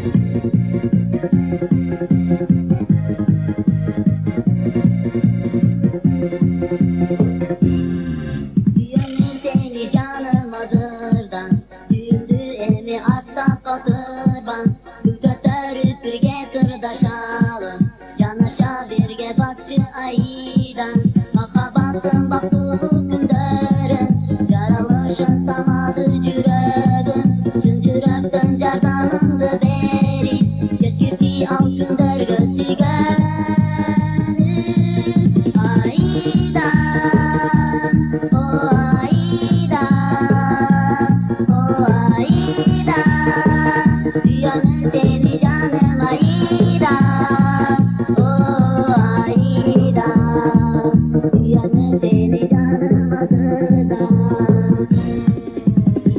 Düğümün seni canım azırdan, düğümdü emi artta katırban. Bir götürüp birge sırdaşalım, canışa birge batçı aydan. Mahabatın baktulu günderin, jaralışın samadı cüregin. Çın cürekten jardanındı beri, yetkirçi al günder gözügen. Seni canım Ayda, Ayda, dünyanın seni canım Azırda.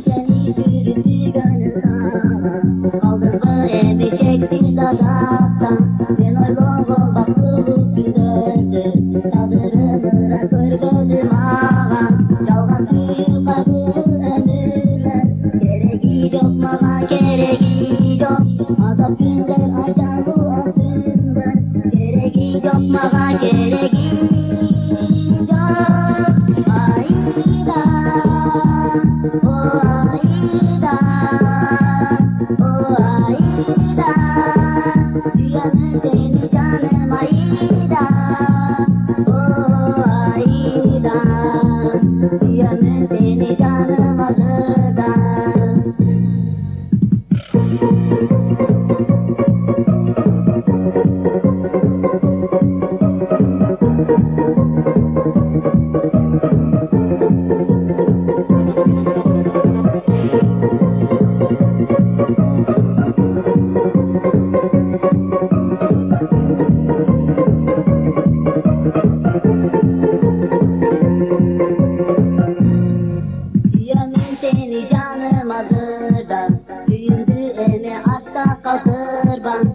Şeni sürüntü gönül ağa, kaldım mı emi çekti dazaktan. Ben oyluğum baktığım gündürdü, tadırımıra kör gözüm ağa. Çalgan tüyü kakılı ömürler, gereki yok mağa gereki yok. Azap günler aydan bu altınlar, gereki yok mağa gereki yok. Ayda, Ayda, Ayda, dünyanın seni canım Ayda, Ayda, dünyanın seni canım Azırda. Düğümün seni canım Azırda, düğündü emi artta katırban.